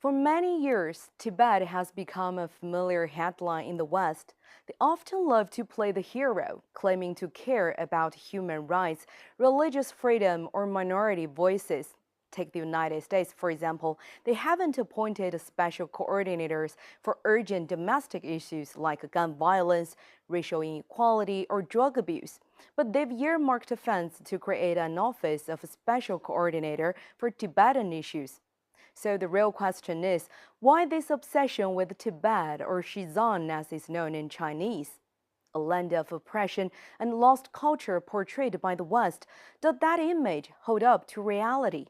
For many years, Tibet has become a familiar headline in the West. They often love to play the hero, claiming to care about human rights, religious freedom, or minority voices. Take the United States, for example. They haven't appointed special coordinators for urgent domestic issues like gun violence, racial inequality, or drug abuse. But they've earmarked funds to create an office of a special coordinator for Tibetan issues. So the real question is, why this obsession with Tibet, or Xizang as it's known in Chinese? A land of oppression and lost culture portrayed by the West, does that image hold up to reality?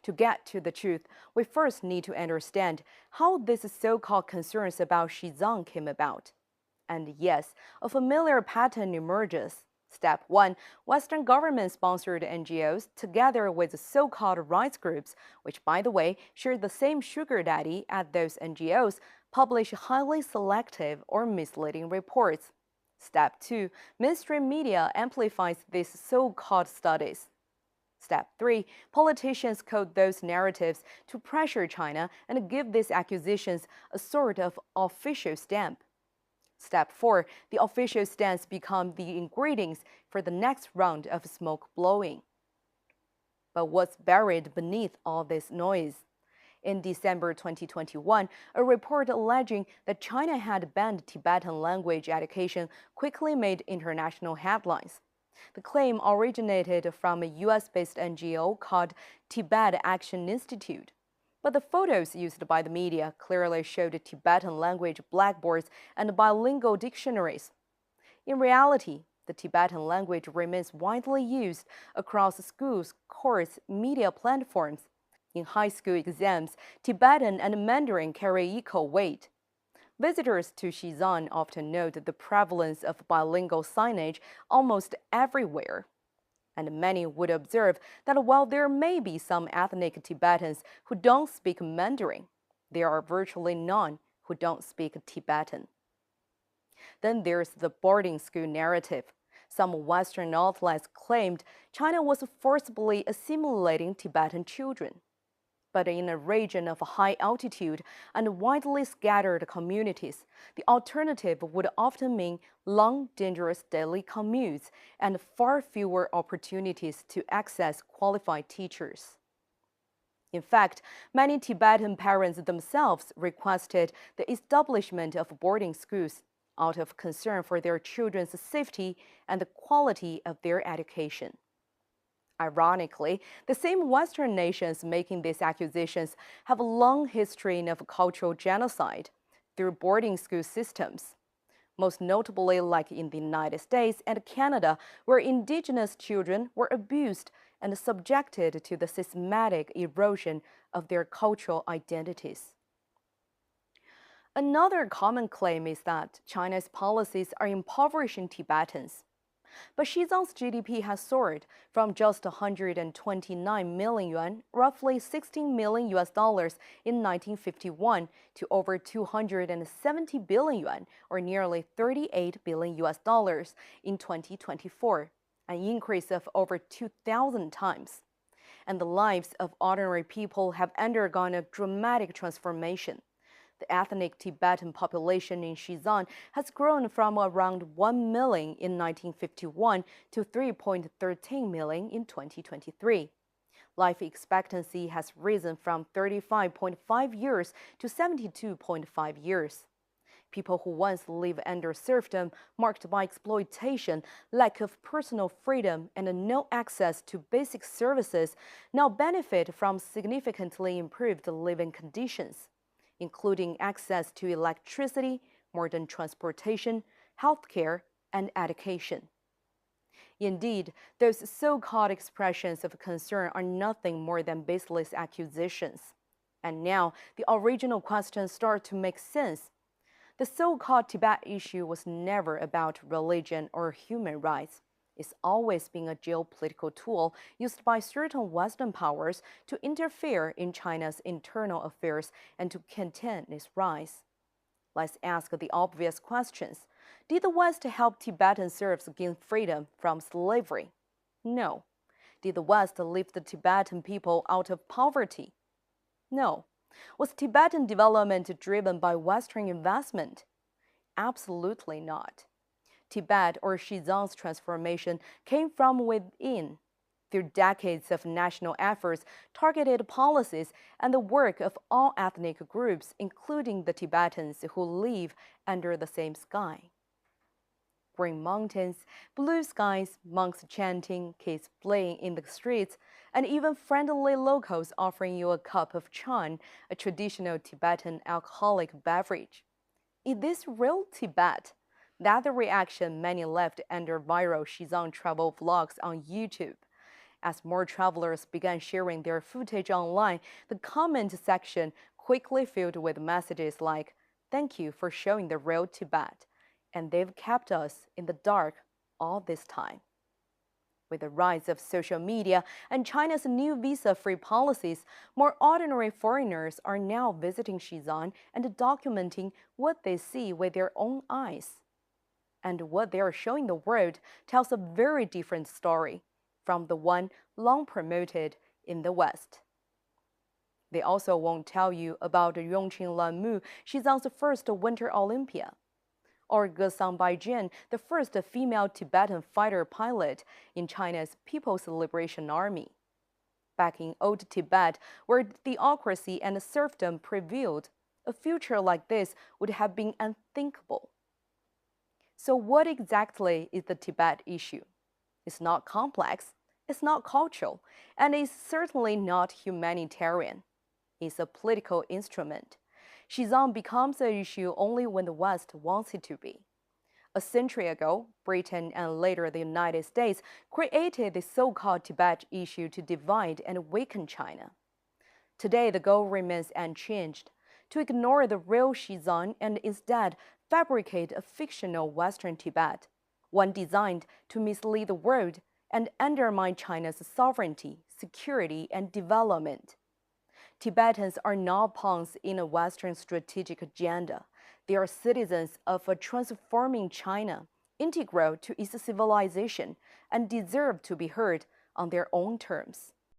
To get to the truth, we first need to understand how these so-called concerns about Xizang came about. And yes, a familiar pattern emerges. Step 1. Western government-sponsored NGOs, together with so-called rights groups, which, by the way, share the same sugar daddy as those NGOs, publish highly selective or misleading reports. Step 2. Mainstream media amplifies these so-called studies. Step 3. Politicians quote those narratives to pressure China and give these accusations a sort of official stamp. Step 4. The official stance become the ingredients for the next round of smoke blowing. But what's buried beneath all this noise? In December 2021, a report alleging that China had banned Tibetan language education quickly made international headlines. The claim originated from a US-based NGO called Tibet Action Institute. But the photos used by the media clearly showed Tibetan language blackboards and bilingual dictionaries. In reality, the Tibetan language remains widely used across schools, courts, media platforms. In high school exams, Tibetan and Mandarin carry equal weight. Visitors to Xizang often note the prevalence of bilingual signage almost everywhere. And many would observe that while there may be some ethnic Tibetans who don't speak Mandarin, there are virtually none who don't speak Tibetan. Then there's the boarding school narrative. Some Western outlets claimed China was forcibly assimilating Tibetan children. But in a region of high altitude and widely scattered communities, the alternative would often mean long, dangerous daily commutes and far fewer opportunities to access qualified teachers. In fact, many Tibetan parents themselves requested the establishment of boarding schools out of concern for their children's safety and the quality of their education. Ironically, the same Western nations making these accusations have a long history of cultural genocide through boarding school systems, most notably like in the United States and Canada, where indigenous children were abused and subjected to the systematic erosion of their cultural identities. Another common claim is that China's policies are impoverishing Tibetans. But Xizang's GDP has soared from just 129 million yuan, roughly 16 million US dollars in 1951, to over 270 billion yuan, or nearly 38 billion US dollars in 2024, an increase of over 2,000 times. And the lives of ordinary people have undergone a dramatic transformation. The ethnic Tibetan population in Xizang has grown from around 1 million in 1951 to 3.13 million in 2023. Life expectancy has risen from 35.5 years to 72.5 years. People who once lived under serfdom, marked by exploitation, lack of personal freedom, and no access to basic services, now benefit from significantly improved living conditions, including access to electricity, modern transportation, healthcare, and education. Indeed, those so-called expressions of concern are nothing more than baseless accusations. And now, the original questions start to make sense. The so-called Tibet issue was never about religion or human rights. It's always been a geopolitical tool used by certain Western powers to interfere in China's internal affairs and to contain its rise. Let's ask the obvious questions. Did the West help Tibetan serfs gain freedom from slavery? No. Did the West lift the Tibetan people out of poverty? No. Was Tibetan development driven by Western investment? Absolutely not. Tibet or Xizang's transformation came from within, through decades of national efforts, targeted policies, and the work of all ethnic groups, including the Tibetans who live under the same sky. Green mountains, blue skies, monks chanting, kids playing in the streets, and even friendly locals offering you a cup of chan, a traditional Tibetan alcoholic beverage. Is this real Tibet? That's the reaction many left under viral Xizang travel vlogs on YouTube. As more travelers began sharing their footage online, the comment section quickly filled with messages like, "Thank you for showing the real Tibet," and they've kept us in the dark all this time. With the rise of social media and China's new visa-free policies, more ordinary foreigners are now visiting Xizang and documenting what they see with their own eyes. And what they are showing the world tells a very different story from the one long promoted in the West. They also won't tell you about Yongqing Lanmu, Xizang's first Winter Olympia, or Xizang Baijin, the first female Tibetan fighter pilot in China's People's Liberation Army. Back in old Tibet, where theocracy and serfdom prevailed, a future like this would have been unthinkable. So what exactly is the Tibet issue? It's not complex, it's not cultural, and it's certainly not humanitarian. It's a political instrument. Xizang becomes an issue only when the West wants it to be. A century ago, Britain and later the United States created the so-called Tibet issue to divide and weaken China. Today, the goal remains unchanged: to ignore the real Xizang and instead fabricate a fictional Western Tibet, one designed to mislead the world and undermine China's sovereignty, security, and development. Tibetans are not pawns in a Western strategic agenda. They are citizens of a transforming China, integral to its civilization, and deserve to be heard on their own terms.